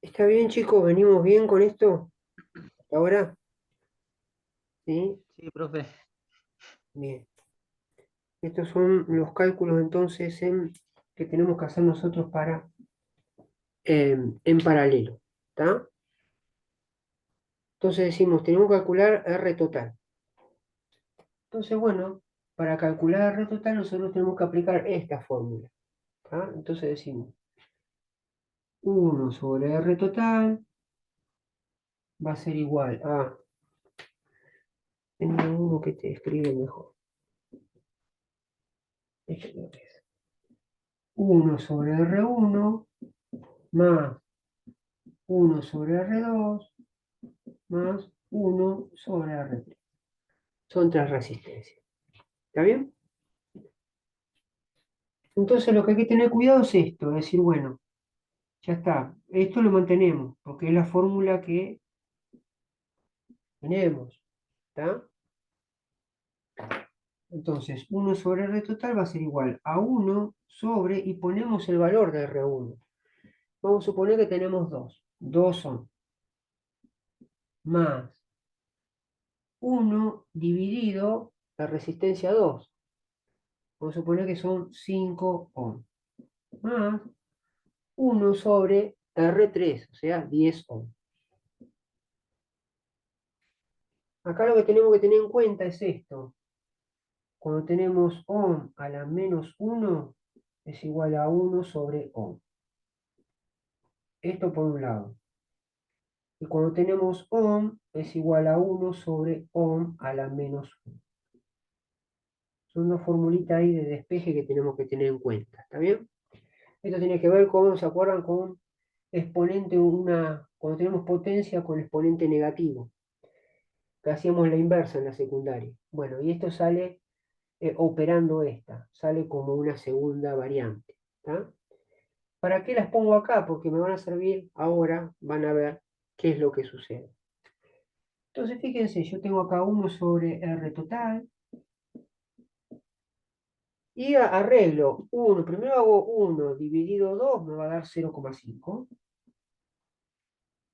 ¿Está bien, chicos? ¿Venimos bien con esto? ¿Hasta ahora? ¿Sí? Sí, profe. Bien. Estos son los cálculos entonces que tenemos que hacer nosotros en paralelo. ¿Está? Entonces decimos, tenemos que calcular R total. Entonces, bueno, para calcular R total nosotros tenemos que aplicar esta fórmula. ¿Está? Entonces decimos, uno sobre R total va a ser igual a... Tengo uno que te escribe mejor. Este creo que es. 1 sobre R1 más uno sobre R2 más uno sobre R3. Son tres resistencias. ¿Está bien? Entonces lo que hay que tener cuidado es esto, es decir, bueno, ya está, esto lo mantenemos, porque es la fórmula que tenemos. ¿Está? Entonces, uno sobre R total va a ser igual a uno sobre, y ponemos el valor de R1. Vamos a suponer que tenemos 2. 2 son más uno dividido la resistencia 2. Vamos a suponer que son 5 ohm. Más uno sobre R3, o sea, 10 ohm. Acá lo que tenemos que tener en cuenta es esto. Cuando tenemos ohm a la menos uno es igual a uno sobre ohm. Esto por un lado. Y cuando tenemos ohm es igual a uno sobre ohm a la menos uno. Son dos formulitas ahí de despeje que tenemos que tener en cuenta. ¿Está bien? Esto tiene que ver con, ¿se acuerdan? Con exponente, cuando tenemos potencia con exponente negativo, que hacíamos la inversa en la secundaria. Bueno, y esto sale operando esta, sale como una segunda variante. ¿Tá? ¿Para qué las pongo acá? Porque me van a servir ahora, van a ver qué es lo que sucede. Entonces, fíjense, yo tengo acá 1 sobre R total y arreglo 1. Primero hago 1 dividido 2, me va a dar 0,5.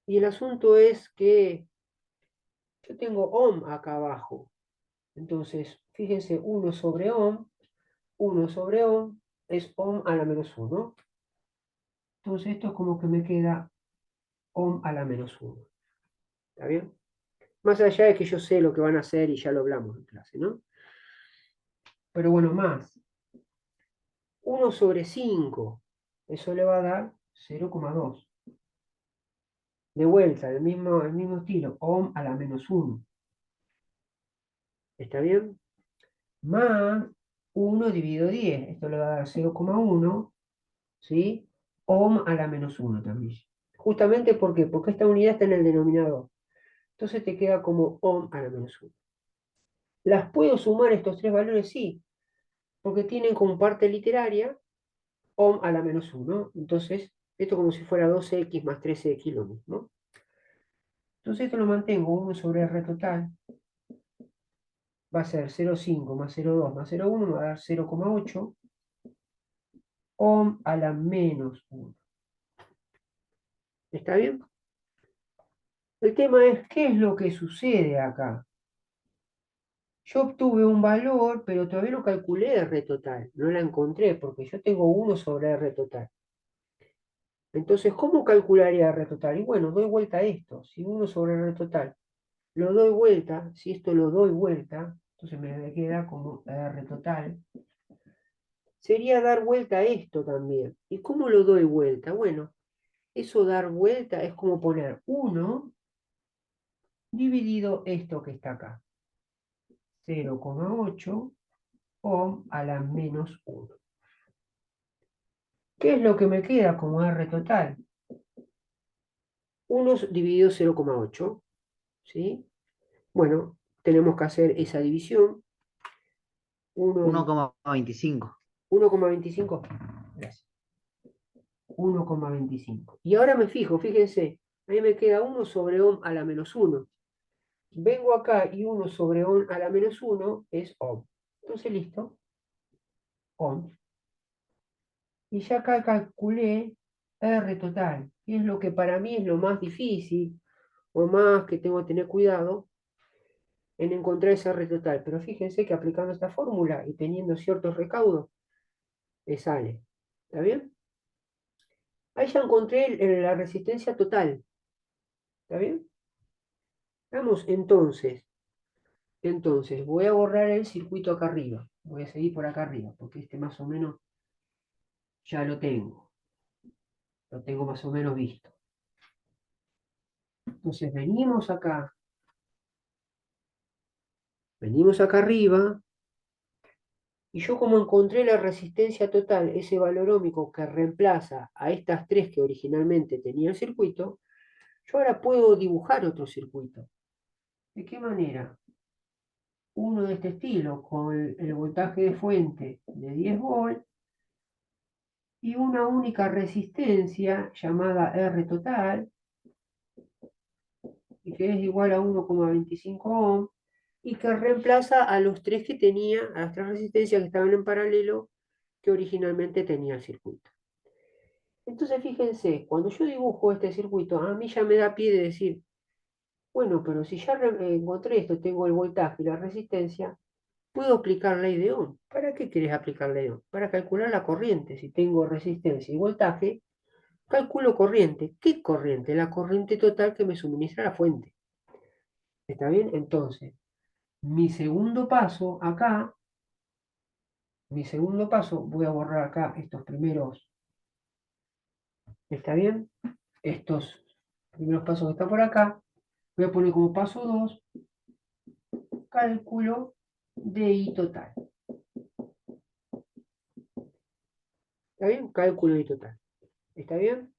Y el asunto es que yo tengo ohm acá abajo. Entonces, fíjense, 1 sobre ohm es ohm a la menos 1. Entonces, esto es como que me queda ohm a la menos 1. ¿Está bien? Más allá de que yo sé lo que van a hacer y ya lo hablamos en clase, ¿no? Pero bueno, más. 1 sobre 5. Eso le va a dar 0,2. De vuelta, el mismo estilo. Ohm a la menos 1. ¿Está bien? Más 1 dividido 10. Esto le va a dar 0,1. ¿Sí? Ohm a la menos 1 también. Justamente, ¿por qué? Porque esta unidad está en el denominador. Entonces te queda como ohm a la menos 1. ¿Las puedo sumar estos tres valores? Sí, porque tienen como parte literaria ohm a la menos 1. Entonces, esto como si fuera 12x más 13x lo mismo. Entonces esto lo mantengo, 1 sobre R total va a ser 0,5 más 0,2 más 0,1, me va a dar 0,8 ohm a la menos 1. ¿Está bien? El tema es, ¿qué es lo que sucede acá? Yo obtuve un valor, pero todavía no calculé R total, no la encontré, porque yo tengo 1 sobre R total. Entonces, ¿cómo calcularía R total? Y bueno, doy vuelta a esto. Si 1 sobre R total lo doy vuelta, si esto lo doy vuelta, entonces me queda como R total. Sería dar vuelta a esto también. ¿Y cómo lo doy vuelta? Bueno, eso dar vuelta es como poner 1 dividido esto que está acá. 0,8 ohm a la menos 1. ¿Qué es lo que me queda como R total? 1 dividido 0,8. ¿Sí? Bueno, tenemos que hacer esa división. 1, 1,25. 1,25. Gracias. 1,25. Y ahora me fijo, fíjense, ahí me queda 1 sobre ohm a la menos 1. Vengo acá y 1 sobre ohm a la menos 1 es ohm. Entonces, listo, ohm. Y ya acá calculé R total, que es lo que para mí es lo más difícil, o más que tengo que tener cuidado en encontrar ese R total. Pero fíjense que aplicando esta fórmula y teniendo ciertos recaudos, me sale. ¿Está bien? Ahí ya encontré la resistencia total. ¿Está bien? Vamos entonces, voy a borrar el circuito acá arriba. Voy a seguir por acá arriba, porque este más o menos ya lo tengo. Lo tengo más o menos visto. Entonces venimos acá arriba, y yo como encontré la resistencia total, ese valor ómico que reemplaza a estas tres que originalmente tenía el circuito, yo ahora puedo dibujar otro circuito. ¿De qué manera? Uno de este estilo, con el voltaje de fuente de 10 volts y una única resistencia llamada R total, y que es igual a 1,25 ohm, y que reemplaza a los tres que tenía, a las tres resistencias que estaban en paralelo, que originalmente tenía el circuito. Entonces, fíjense, cuando yo dibujo este circuito, a mí ya me da pie de decir, bueno, pero si ya encontré esto, tengo el voltaje y la resistencia, puedo aplicar ley de Ohm. ¿Para qué querés aplicar ley de Ohm? Para calcular la corriente. Si tengo resistencia y voltaje, calculo corriente. ¿Qué corriente? La corriente total que me suministra la fuente. ¿Está bien? Entonces, mi segundo paso acá, voy a borrar acá estos primeros, ¿está bien? Estos primeros pasos que están por acá, voy a poner como paso 2 cálculo de I total. ¿Está bien? Cálculo de I total. ¿Está bien?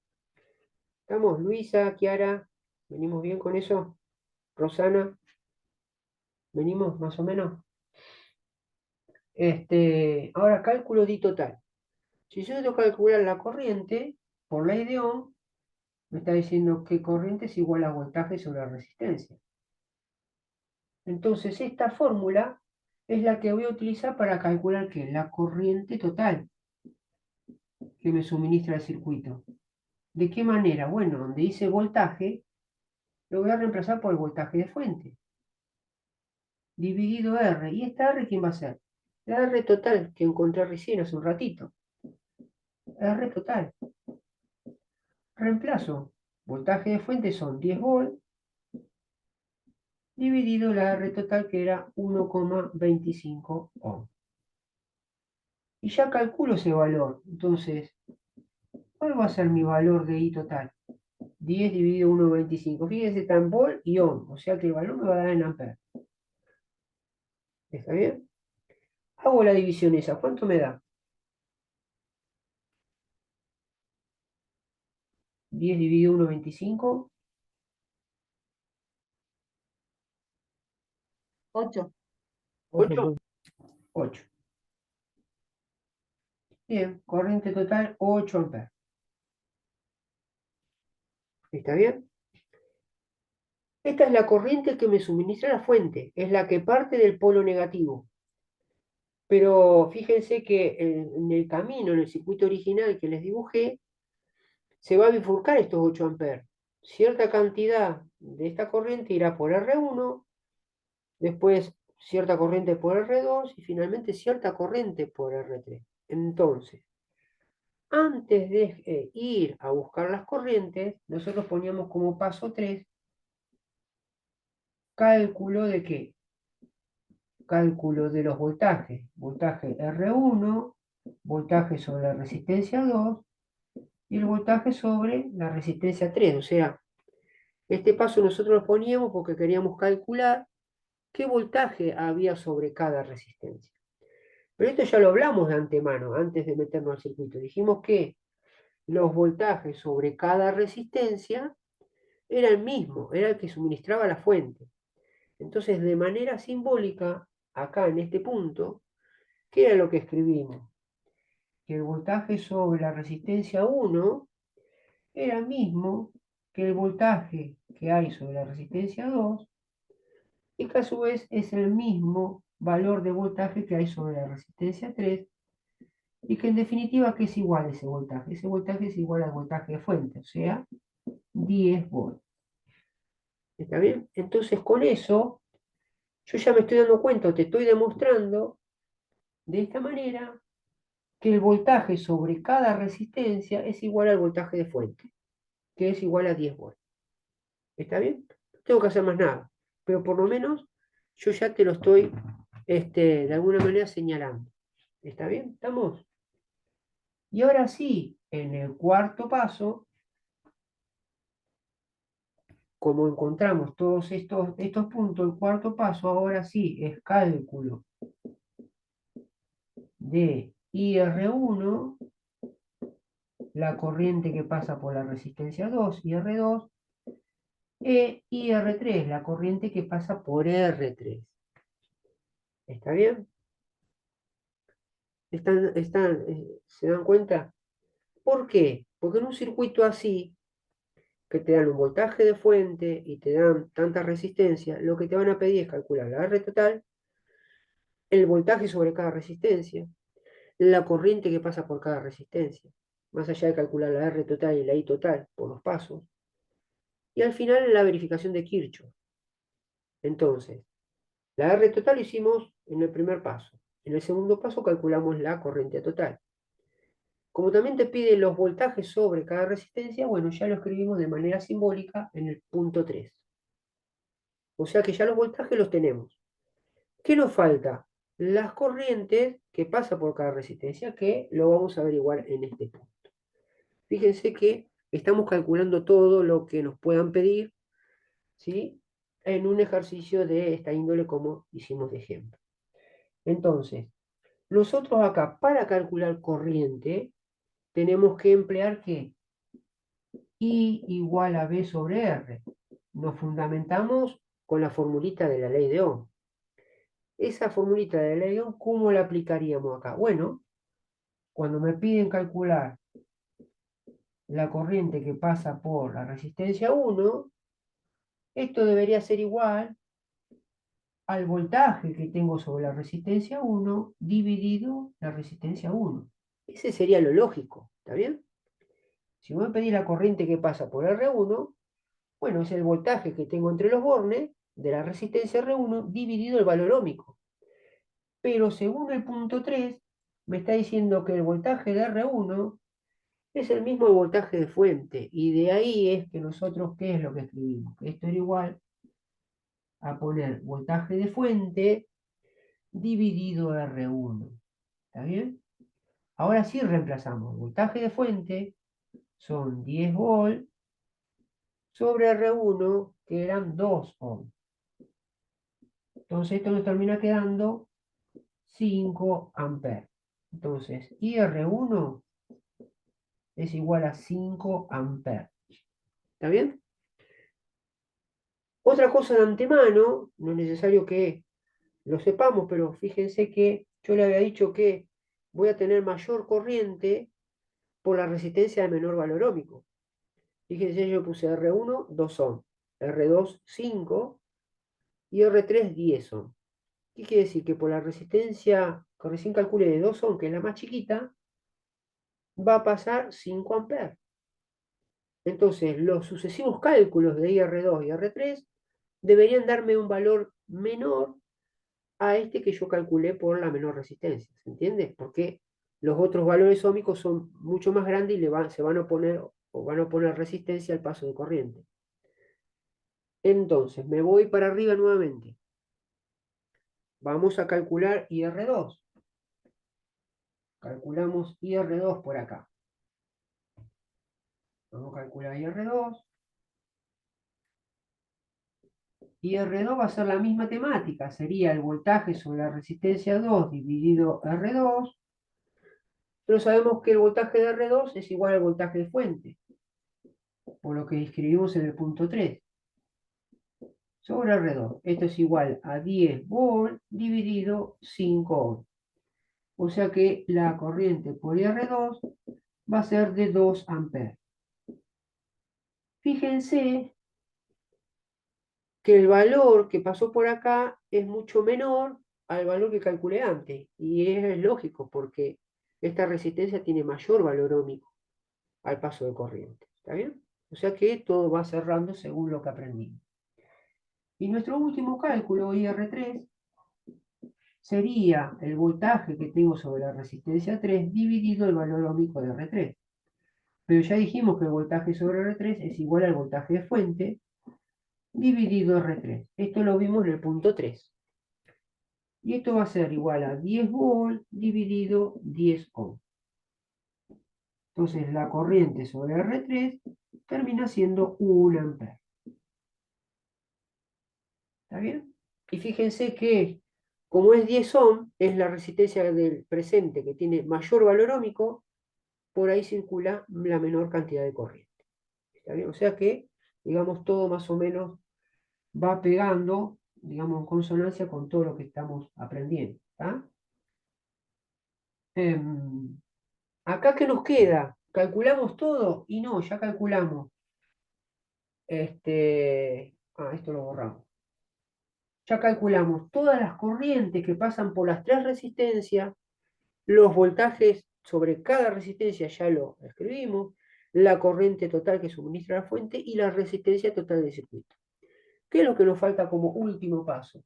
¿Estamos? Luisa, Kiara, ¿venimos bien con eso? Rosana, ¿venimos más o menos? Ahora cálculo de I total. Si yo tengo que calcular la corriente, por ley de Ohm, me está diciendo que corriente es igual a voltaje sobre la resistencia. Entonces, esta fórmula es la que voy a utilizar para calcular ¿qué? La corriente total que me suministra el circuito. ¿De qué manera? Bueno, donde dice voltaje, lo voy a reemplazar por el voltaje de fuente, dividido R. ¿Y esta R quién va a ser? La R total que encontré recién hace un ratito. R total. Reemplazo. Voltaje de fuente son 10 volts, dividido la R total que era 1,25 ohm. Y ya calculo ese valor. Entonces, ¿cuál va a ser mi valor de I total? 10 dividido 1,25. Fíjense, está en volt y ohm. O sea que el valor me va a dar en amperes. ¿Está bien? Hago la división esa. ¿Cuánto me da? 10 dividido 1,25. 8. 8. 8. Bien, corriente total 8 amperes. ¿Está bien? Esta es la corriente que me suministra la fuente, es la que parte del polo negativo. Pero fíjense que en el camino, en el circuito original que les dibujé, se va a bifurcar estos 8 amperes. Cierta cantidad de esta corriente irá por R1, después cierta corriente por R2 y finalmente cierta corriente por R3. Entonces, antes de ir a buscar las corrientes, nosotros poníamos como paso 3 cálculo de qué? Cálculo de los voltajes. Voltaje R1, voltaje sobre la resistencia 2 y el voltaje sobre la resistencia 3. O sea, este paso nosotros lo poníamos porque queríamos calcular qué voltaje había sobre cada resistencia. Pero esto ya lo hablamos de antemano, antes de meternos al circuito. Dijimos que los voltajes sobre cada resistencia era el mismo, era el que suministraba la fuente. Entonces, de manera simbólica, acá en este punto, ¿qué era lo que escribimos? Que el voltaje sobre la resistencia 1 era el mismo que el voltaje que hay sobre la resistencia 2 y que a su vez es el mismo valor de voltaje que hay sobre la resistencia 3 y que en definitiva, ¿qué es igual ese voltaje? Ese voltaje es igual al voltaje de fuente, o sea, 10 volts. ¿Está bien? Entonces, con eso, yo ya me estoy dando cuenta, te estoy demostrando de esta manera que el voltaje sobre cada resistencia es igual al voltaje de fuente, que es igual a 10 volts. ¿Está bien? No tengo que hacer más nada, pero por lo menos yo ya te lo estoy de alguna manera señalando. ¿Está bien? ¿Estamos? Y ahora sí, en el cuarto paso, como encontramos todos estos puntos, el cuarto paso ahora sí es cálculo de IR1, la corriente que pasa por la resistencia 2, IR2, e IR3, la corriente que pasa por R3. ¿Está bien? ¿Se dan cuenta? ¿Por qué? Porque en un circuito así, que te dan un voltaje de fuente y te dan tanta resistencia, lo que te van a pedir es calcular la R total, el voltaje sobre cada resistencia, la corriente que pasa por cada resistencia, más allá de calcular la R total y la I total por los pasos, y al final la verificación de Kirchhoff. Entonces, la R total lo hicimos en el primer paso. En el segundo paso calculamos la corriente total. Como también te pide los voltajes sobre cada resistencia, bueno, ya lo escribimos de manera simbólica en el punto 3. O sea que ya los voltajes los tenemos. ¿Qué nos falta? Las corrientes que pasa por cada resistencia, que lo vamos a averiguar en este punto. Fíjense que estamos calculando todo lo que nos puedan pedir, ¿sí? En un ejercicio de esta índole como hicimos de ejemplo. Entonces, nosotros acá para calcular corriente tenemos que emplear ¿qué? I igual a B sobre R. Nos fundamentamos con la formulita de la ley de Ohm. Esa formulita de la ley de Ohm, ¿cómo la aplicaríamos acá? Bueno, cuando me piden calcular la corriente que pasa por la resistencia 1, esto debería ser igual al voltaje que tengo sobre la resistencia 1 dividido la resistencia 1. Ese sería lo lógico, ¿está bien? Si voy a pedir la corriente que pasa por R1, bueno, es el voltaje que tengo entre los bornes de la resistencia R1 dividido el valor óhmico. Pero según el punto 3, me está diciendo que el voltaje de R1 es el mismo voltaje de fuente. Y de ahí es que nosotros, ¿qué es lo que escribimos? Que esto era igual a poner voltaje de fuente dividido R1. ¿Está bien? Ahora sí reemplazamos. Voltaje de fuente son 10 volt sobre R1, que eran 2 ohm. Entonces esto nos termina quedando 5 amperes. Entonces, IR1 es igual a 5 amperes. ¿Está bien? Otra cosa de antemano, no es necesario que lo sepamos, pero fíjense que yo le había dicho que voy a tener mayor corriente por la resistencia de menor valor óhmico. Fíjense, yo puse R1, 2 ohm, R2, 5 y R3, 10 ohm. ¿Qué quiere decir? Que por la resistencia que recién calculé de 2 ohm, que es la más chiquita, va a pasar 5 amperes. Entonces, los sucesivos cálculos de IR2 y R3 deberían darme un valor menor a este que yo calculé por la menor resistencia. ¿Se entiende? Porque los otros valores óhmicos son mucho más grandes y se van a oponer o van a poner resistencia al paso de corriente. Entonces, me voy para arriba nuevamente. Vamos a calcular IR2. Calculamos IR2 por acá. Vamos a calcular IR2. IR2 va a ser la misma temática. Sería el voltaje sobre la resistencia 2 dividido R2. Pero sabemos que el voltaje de R2 es igual al voltaje de fuente, por lo que escribimos en el punto 3. Sobre R2. Esto es igual a 10 volt dividido 5 ohm. O sea que la corriente por IR2 va a ser de 2 amperes. Fíjense que el valor que pasó por acá es mucho menor al valor que calculé antes. Y es lógico porque esta resistencia tiene mayor valor óhmico al paso de corriente. ¿Está bien? O sea que todo va cerrando según lo que aprendimos. Y nuestro último cálculo, IR3, sería el voltaje que tengo sobre la resistencia 3 dividido el valor óhmico de R3. Pero ya dijimos que el voltaje sobre R3 es igual al voltaje de fuente dividido R3. Esto lo vimos en el punto 3. Y esto va a ser igual a 10 volt dividido 10 ohm. Entonces la corriente sobre R3 termina siendo 1 ampere. ¿Está bien? Y fíjense que como es 10 ohm, es la resistencia del presente que tiene mayor valor ohmico, por ahí circula la menor cantidad de corriente. ¿Está bien? O sea que, digamos, todo más o menos va pegando, digamos, en consonancia con todo lo que estamos aprendiendo. ¿Está? Acá, ¿qué nos queda? ¿Calculamos todo? Y no, ya calculamos. Esto lo borramos. Ya calculamos todas las corrientes que pasan por las tres resistencias, los voltajes sobre cada resistencia ya lo escribimos, la corriente total que suministra la fuente y la resistencia total del circuito. ¿Qué es lo que nos falta como último paso?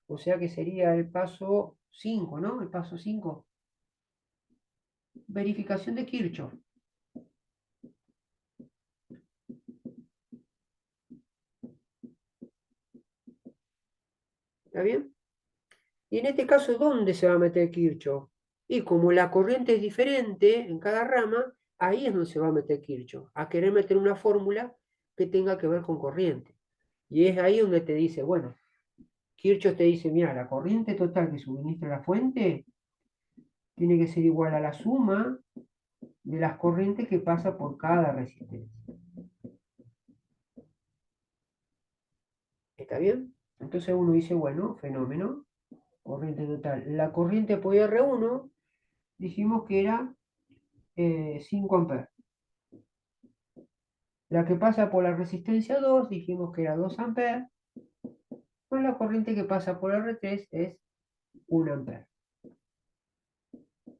O sea que sería el paso 5, ¿no? El paso 5. Verificación de Kirchhoff. ¿Está bien? Y en este caso, ¿dónde se va a meter Kirchhoff? Y como la corriente es diferente en cada rama, ahí es donde se va a meter Kirchhoff, a querer meter una fórmula que tenga que ver con corriente. Y es ahí donde te dice, bueno, Kirchhoff te dice, mira, la corriente total que suministra la fuente tiene que ser igual a la suma de las corrientes que pasa por cada resistencia. ¿Está bien? Entonces uno dice, bueno, fenómeno, corriente total. La corriente por R1 dijimos que era 5 amperes. La que pasa por la resistencia 2 dijimos que era 2 amperes. Pues la corriente que pasa por R3 es 1 ampere.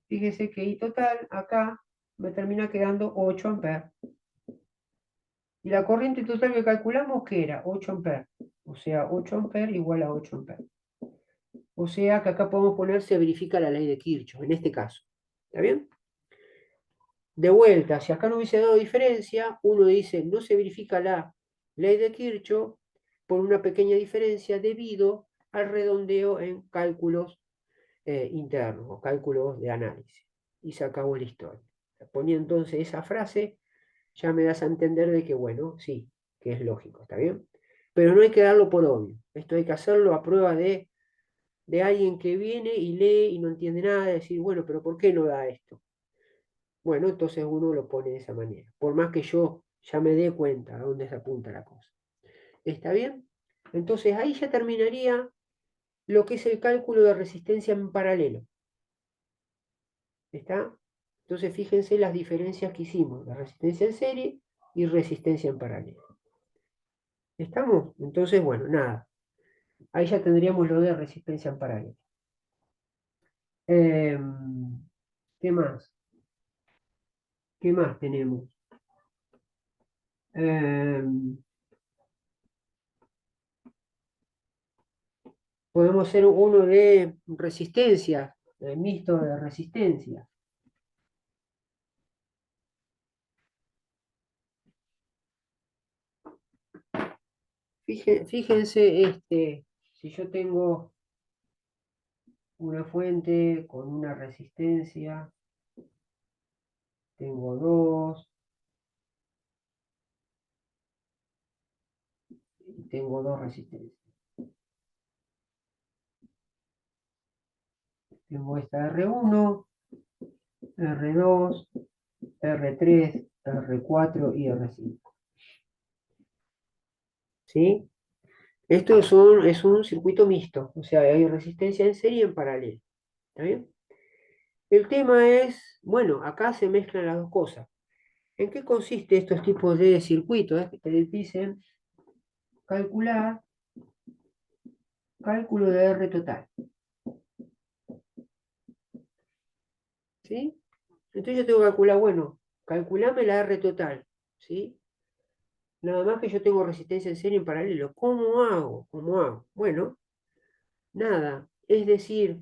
Fíjese que I total acá me termina quedando 8 amperes. Y la corriente total que calculamos, ¿qué era? 8 amperes. O sea, 8 amperes igual a 8 amperes. O sea que acá podemos poner, se verifica la ley de Kirchhoff, en este caso. ¿Está bien? De vuelta, si acá no hubiese dado diferencia, uno dice, no se verifica la ley de Kirchhoff por una pequeña diferencia debido al redondeo en cálculos internos o cálculos de análisis. Y se acabó la historia. Ponía entonces esa frase, ya me das a entender de que, bueno, sí, que es lógico, ¿está bien? Pero no hay que darlo por obvio. Esto hay que hacerlo a prueba de alguien que viene y lee y no entiende nada, de decir, bueno, pero ¿por qué no da esto? Bueno, entonces uno lo pone de esa manera. Por más que yo ya me dé cuenta a dónde se apunta la cosa. ¿Está bien? Entonces ahí ya terminaría lo que es el cálculo de resistencia en paralelo. ¿Está? Entonces fíjense las diferencias que hicimos de resistencia en serie y resistencia en paralelo. ¿Estamos? Entonces, bueno, nada. Ahí ya tendríamos lo de resistencia en paralelo. ¿Qué más? ¿Qué más tenemos? Podemos hacer uno de resistencia, mixto de resistencia. Fíjense, si yo tengo una fuente con una resistencia, tengo dos, y tengo dos resistencias. Tengo esta R1, R2, R3, R4 y R5. ¿Sí? Esto es un circuito mixto, o sea, hay resistencia en serie y en paralelo. ¿Está bien? El tema es, bueno, acá se mezclan las dos cosas. ¿En qué consiste estos tipos de circuitos? Que te dicen calcular cálculo de R total. ¿sí? Entonces yo tengo que calcular, bueno, calculame la R total, ¿sí? Nada más que yo tengo resistencia en serie en paralelo. ¿Cómo hago? ¿Cómo hago? Bueno, nada. Es decir,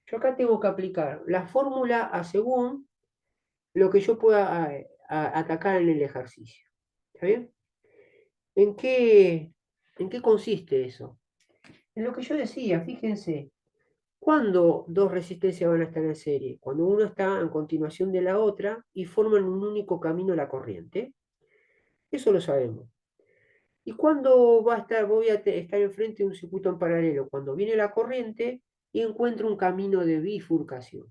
yo acá tengo que aplicar la fórmula a según lo que yo pueda atacar en el ejercicio. ¿Está bien? ¿En qué, en qué consiste eso? En lo que yo decía, fíjense, ¿cuándo dos resistencias van a estar en serie? Cuando una está en continuación de la otra y forman un único camino la corriente. Eso lo sabemos. ¿Y cuándo voy a estar enfrente de un circuito en paralelo? Cuando viene la corriente y encuentro un camino de bifurcación.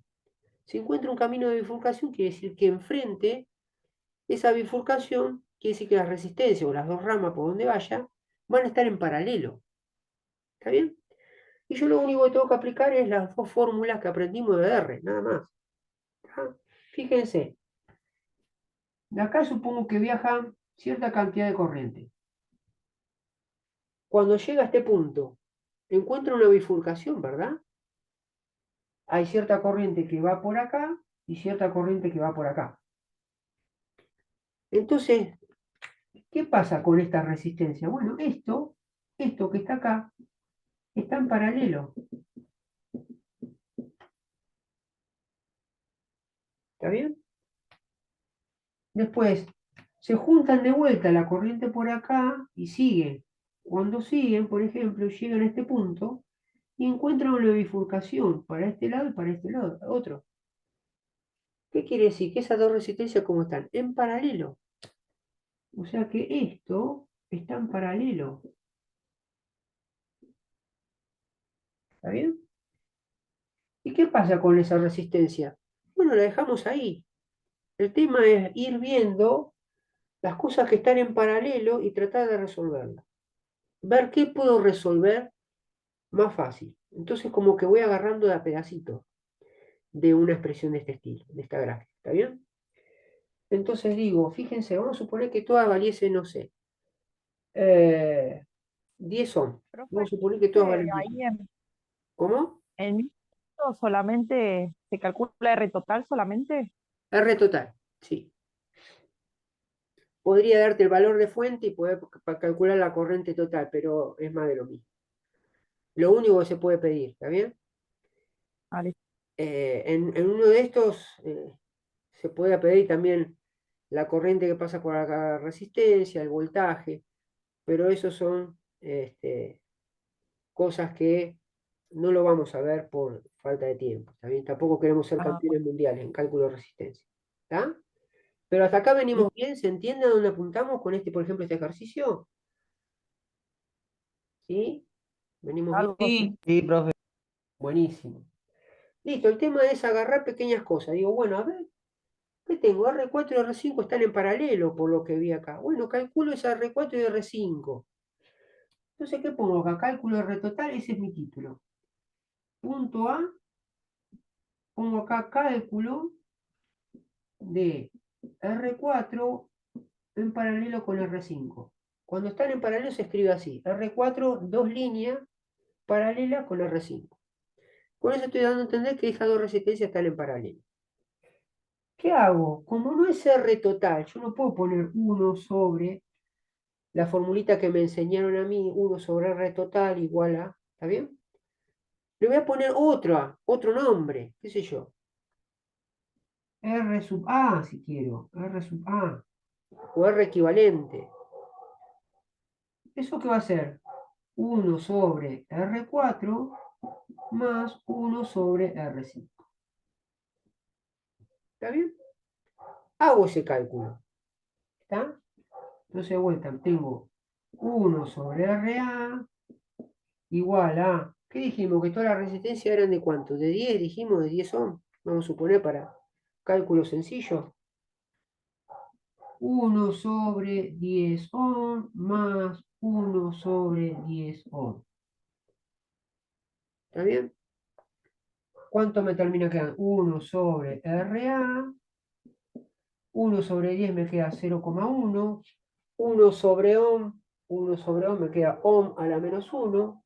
Si encuentro un camino de bifurcación, quiere decir que enfrente, esa bifurcación, quiere decir que las resistencias o las dos ramas por donde vaya, van a estar en paralelo. ¿Está bien? Y yo lo único que tengo que aplicar es las dos fórmulas que aprendimos de R, nada más. ¿Está? Fíjense, de acá supongo que viaja cierta cantidad de corriente. Cuando llega a este punto, encuentra una bifurcación, ¿verdad? Hay cierta corriente que va por acá y cierta corriente que va por acá. Entonces, ¿qué pasa con esta resistencia? Bueno, esto que está acá, está en paralelo. ¿Está bien? Después, se juntan de vuelta la corriente por acá y siguen. Cuando siguen, por ejemplo, llegan a este punto y encuentran una bifurcación para este lado y para este lado, otro. ¿Qué quiere decir? Que esas dos resistencias, ¿cómo están? En paralelo. O sea que esto está en paralelo. ¿Está bien? ¿Y qué pasa con esa resistencia? Bueno, la dejamos ahí. El tema es ir viendo las cosas que están en paralelo y tratar de resolverlas. Ver qué puedo resolver más fácil. Entonces, como que voy agarrando de a pedacitos de una expresión de este estilo, de esta gráfica. ¿Está bien? Entonces digo, fíjense, vamos a suponer que todas valiesen, no sé, eh, 10 ohm. Profe, Vamos a suponer que todas valen 10 ohm. ahí ¿Cómo? en minutos solamente se calcula R total solamente. R total, sí. Podría darte el valor de fuente y poder calcular la corriente total, pero es más de lo mismo. Lo único que se puede pedir, ¿está bien? Vale. En uno de estos se puede pedir también la corriente que pasa por la resistencia, el voltaje, pero eso son cosas que no lo vamos a ver por falta de tiempo, ¿está bien? Tampoco queremos ser Ah, campeones mundiales en cálculo de resistencia, ¿está? Pero hasta acá venimos listo. bien, ¿se entiende a dónde apuntamos con este, por ejemplo, este ejercicio? ¿Sí? ¿Venimos bien? Algo así. Sí, profe. Buenísimo. Listo, el tema es agarrar pequeñas cosas. Digo, bueno, a ver, ¿qué tengo? R4 y R5 están en paralelo por lo que vi acá. Bueno, calculo esa R4 y R5. Entonces, ¿qué pongo acá? Cálculo R total, ese es mi título. Punto A, pongo acá cálculo de R4 en paralelo con R5. Cuando están en paralelo se escribe así. R4, dos líneas paralelas con R5. Con eso estoy dando a entender que esas dos resistencias están en paralelo. ¿Qué hago? Como no es R total, yo no puedo poner 1 sobre la formulita que me enseñaron a mí, 1 sobre R total igual a, ¿está bien? Le voy a poner otro nombre, qué sé yo. R sub A, si quiero, R sub A, o R equivalente. ¿Eso qué va a ser? 1 sobre R4 más 1 sobre R5. ¿Está bien? Hago ese cálculo. ¿Está? Entonces, de vuelta, tengo 1 sobre RA igual a, ¿qué dijimos? Que todas las resistencias eran de cuánto, de 10, dijimos, de 10 ohm. Vamos a suponer para cálculo sencillo. 1 sobre 10 ohm más 1 sobre 10 ohm. ¿Está bien? ¿Cuánto me termina quedando? 1 sobre RA, 1 sobre 10 me queda 0,1, 1 sobre ohm, 1 sobre ohm me queda ohm a la menos 1,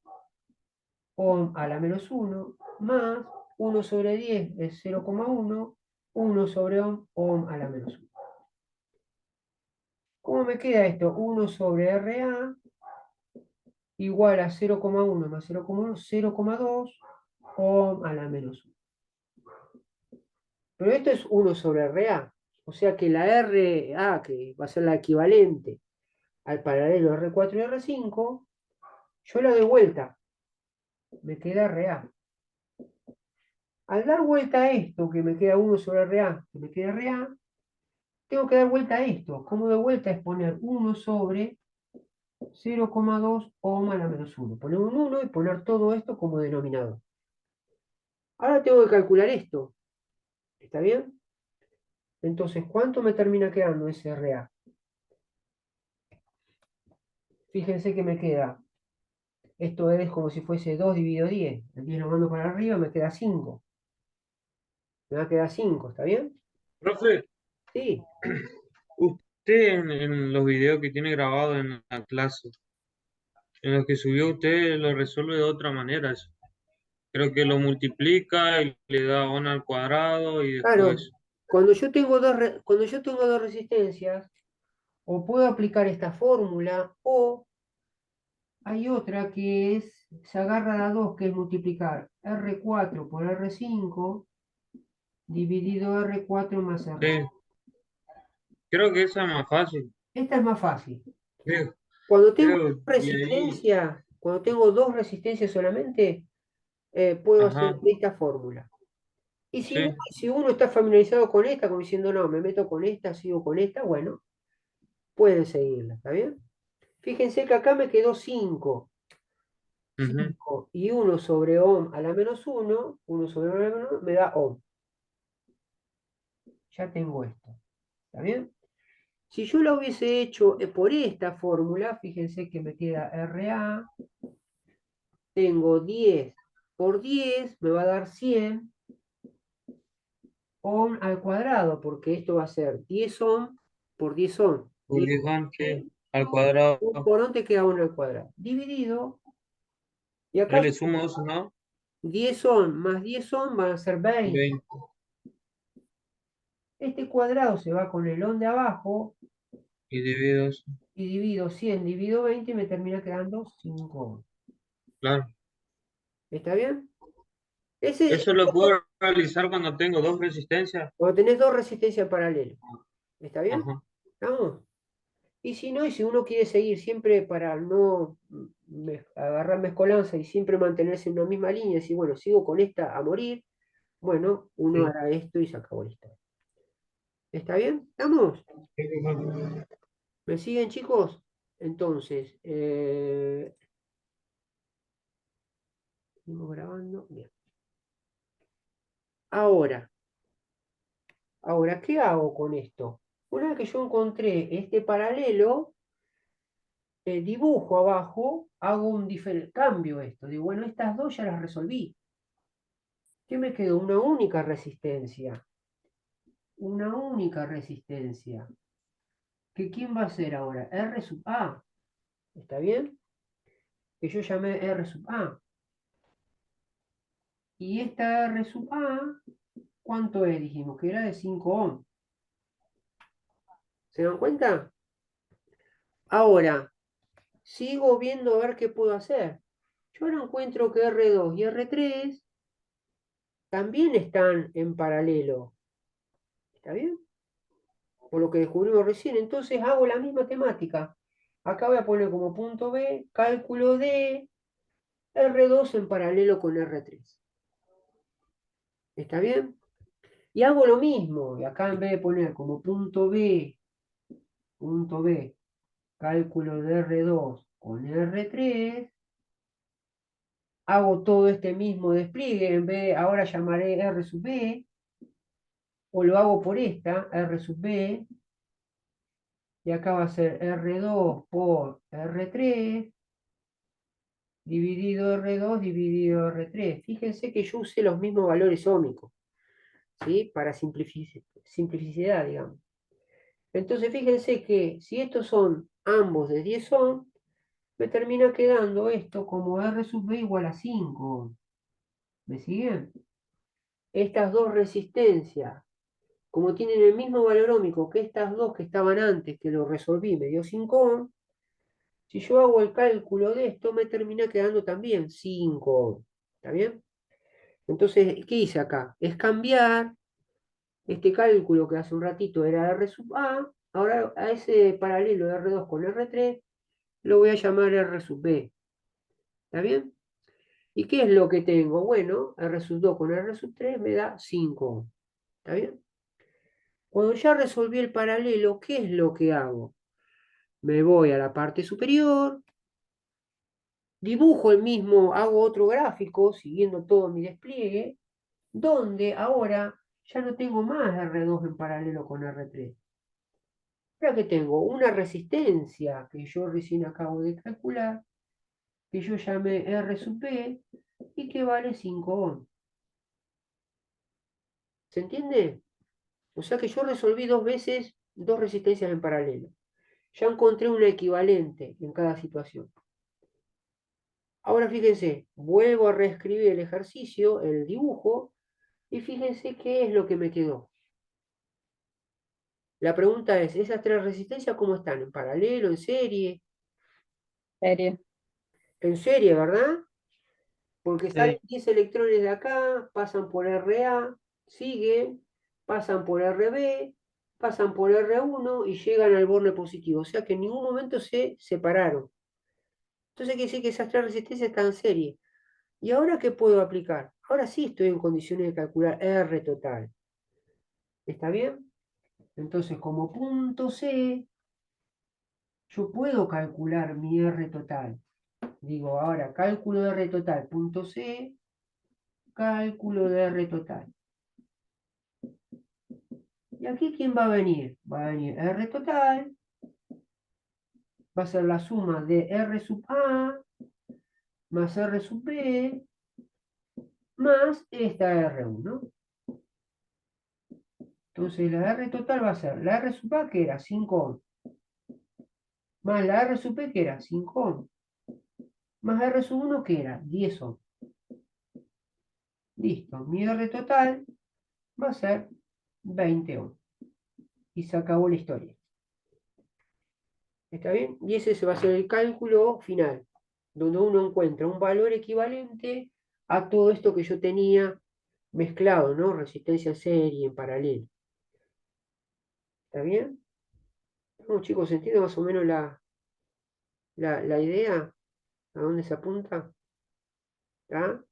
ohm a la menos 1, más 1 sobre 10 es 0,1, 1 sobre ohm a la menos 1. ¿Cómo me queda esto? 1 sobre RA igual a 0,1 más 0,1, 0,2 ohm a la menos 1. Pero esto es 1 sobre RA. O sea que la RA, que va a ser la equivalente al paralelo R4 y R5, yo la doy vuelta. Me queda RA. Al dar vuelta a esto, que me queda 1 sobre RA, que me queda RA, tengo que dar vuelta a esto. ¿Cómo de vuelta? Es poner 1 sobre 0,2 ohm a la menos 1. Poner un 1 y poner todo esto como denominador. Ahora tengo que calcular esto. ¿Está bien? Entonces, ¿cuánto me termina quedando ese RA? Fíjense que me queda, esto es como si fuese 2 dividido 10. El 10 lo mando para arriba, me queda 5. Me va a quedar 5, ¿está bien? Profe, Sí. usted en los videos que tiene grabado en la clase, en los que subió, usted lo resuelve de otra manera. Creo que lo multiplica y le da 1 al cuadrado y Claro, después... cuando yo tengo dos resistencias, o puedo aplicar esta fórmula, o hay otra que es, se agarra a 2, que es multiplicar R4 por R5 dividido R4 más R5. Sí, creo que esa es más fácil. Esta es más fácil. Creo, Cuando tengo y ahí, resistencia, cuando tengo dos resistencias solamente, puedo hacer ajá, esta fórmula. Y si no, sí, si uno está familiarizado con esta, como diciendo, no, me meto con esta, sigo con esta, bueno, pueden seguirla, ¿está bien? Fíjense que acá me quedó 5. ujú, 5 y 1 sobre ohm a la menos 1, 1 sobre ohm a la menos 1, me da ohm. Ya tengo esto, ¿está bien? Si yo lo hubiese hecho por esta fórmula, fíjense que me queda RA, tengo 10 por 10, me va a dar 100 ohm al cuadrado, porque esto va a ser 10 ohm por 10 ohm. 10 sí, al cuadrado. por ohm te queda 1 al cuadrado. Dividido, y Yo acá le sumo eso, ¿no? 10 ohm más 10 ohm van a ser 20. 20. Este cuadrado se va con el ohm de abajo Y divido eso. y divido 100, divido 20 y me termina quedando 5 ohm. Claro. ¿Está bien? Ese, Eso lo puedo realizar cuando tengo dos resistencias. cuando tenés dos resistencias paralelas. ¿Está bien? Ajá. ¿Estamos? Y si no, y si uno quiere seguir siempre para no agarrar mezcolanza y siempre mantenerse en una misma línea, y decir, bueno, sigo con esta a morir, bueno, uno Sí. hará esto y se acabó la historia. ¿Está bien? ¿Estamos? ¿Me siguen, chicos? Entonces, seguimos grabando. Bien. Ahora, ¿qué hago con esto? Una vez que yo encontré este paralelo, dibujo abajo, hago un cambio esto. Digo, bueno, estas dos ya las resolví. ¿Qué me quedó? Una única resistencia. Una única resistencia. ¿Que quién va a ser ahora? R sub A. ¿Está bien? Que yo llamé R sub A. Y esta R sub A, ¿cuánto es? Dijimos que era de 5 ohm. ¿Se dan cuenta? Ahora, sigo viendo a ver qué puedo hacer. Yo ahora encuentro que R2 y R3 también están en paralelo. ¿Está bien? Por lo que descubrimos recién. Entonces hago la misma temática. Acá voy a poner como punto B, cálculo de R2 en paralelo con R3. ¿Está bien? Y hago lo mismo. Y acá en vez de poner como punto B, cálculo de R2 con R3, hago todo este mismo despliegue. En vez de, ahora llamaré R sub B, o lo hago por esta, R sub B, y acá va a ser R2 por R3, dividido R2 dividido R3. Fíjense que yo usé los mismos valores ómicos, ¿sí? Para simplicidad, digamos. Entonces fíjense que si estos son ambos de 10 ohm, me termina quedando esto como R sub B igual a 5 ohm. ¿Me siguen? estas dos resistencias, como tienen el mismo valor ómico que estas dos que estaban antes, que lo resolví, me dio 5 ohm, si yo hago el cálculo de esto, me termina quedando también 5 ohm. ¿Está bien? Entonces, ¿qué hice acá? Es cambiar este cálculo que hace un ratito era R sub A, ahora a ese paralelo de R2 con R3 lo voy a llamar R sub B. ¿Está bien? ¿Y qué es lo que tengo? Bueno, R sub 2 con R sub 3 me da 5 ohm. ¿Está bien? Cuando ya resolví el paralelo, ¿qué es lo que hago? Me voy a la parte superior, dibujo el mismo, hago otro gráfico siguiendo todo mi despliegue, donde ahora ya no tengo más R2 en paralelo con R3. Ahora que tengo una resistencia que yo recién acabo de calcular, que yo llamé R sub P y que vale 5 ohm. ¿Se entiende? O sea que yo resolví dos veces dos resistencias en paralelo. Ya encontré una equivalente en cada situación. Ahora fíjense, vuelvo a reescribir el ejercicio, el dibujo, y fíjense qué es lo que me quedó. La pregunta es, ¿esas tres resistencias cómo están? ¿En paralelo, en serie? Serie. En serie, ¿verdad? Porque salen Sí. 10 electrones de acá, pasan por RA, siguen, pasan por RB, pasan por R1 y llegan al borde positivo. O sea que en ningún momento se separaron. Entonces quiere decir que esas tres resistencias están en serie. ¿Y ahora qué puedo aplicar? Ahora sí estoy en condiciones de calcular R total. ¿Está bien? Entonces, como punto C, yo puedo calcular mi R total. Digo, ahora cálculo de R total, punto C, cálculo de R total. ¿Y aquí quién va a venir? Va a venir R total, va a ser la suma de R sub A más R sub B más esta R1. Entonces la R total va a ser la R sub A que era 5 ohm, más la R sub B que era 5 ohm, más R sub 1 que era 10 ohm. Listo, mi R total va a ser 20 ohm. Y se acabó la historia. ¿Está bien? Y ese se va a ser el cálculo final, donde uno encuentra un valor equivalente a todo esto que yo tenía mezclado, ¿no? Resistencia en serie, en paralelo. ¿Está bien? Bueno, chicos, ¿se entiende más o menos la idea? ¿A dónde se apunta? ¿Está?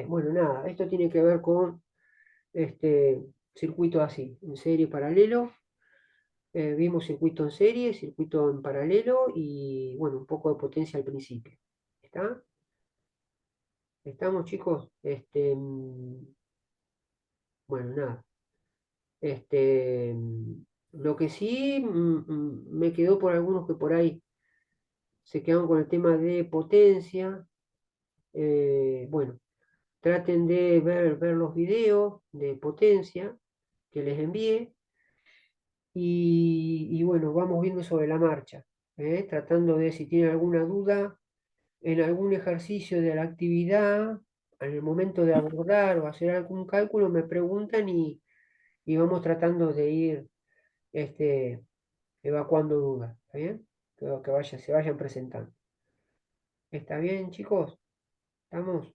Bueno, nada, esto tiene que ver con este circuito así, en serie, paralelo. Vimos circuito en serie, circuito en paralelo y, bueno, un poco de potencia al principio. ¿Está? ¿Estamos, chicos? Bueno, nada. Lo que sí me quedó por algunos que por ahí se quedaron con el tema de potencia. Bueno, traten de ver los videos de potencia que les envié y bueno, vamos viendo sobre la marcha, tratando de si tienen alguna duda en algún ejercicio de la actividad, en el momento de abordar o hacer algún cálculo, me preguntan y vamos tratando de ir este, evacuando dudas, ¿está bien? Que se vayan presentando. ¿Está bien, chicos? ¿Estamos?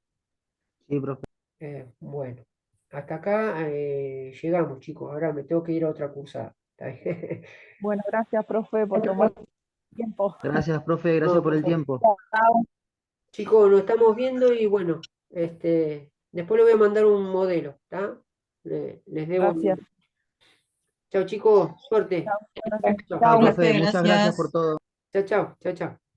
Sí, profe. Bueno, hasta acá llegamos, chicos. Ahora me tengo que ir a otra cursada. ¿Está bien? Bueno, gracias, profe, por tomar tiempo. Gracias, profe, gracias No, por por el favor. tiempo. Chao. Chicos, nos estamos viendo y bueno, después le voy a mandar un modelo, ¿está? Les debo. Gracias. Chao, chicos, suerte. Chao. Buenas noches. Chao, Chao, Chao. profe, Profe, muchas gracias por gracias. todo. chao, chao, chao. Chao.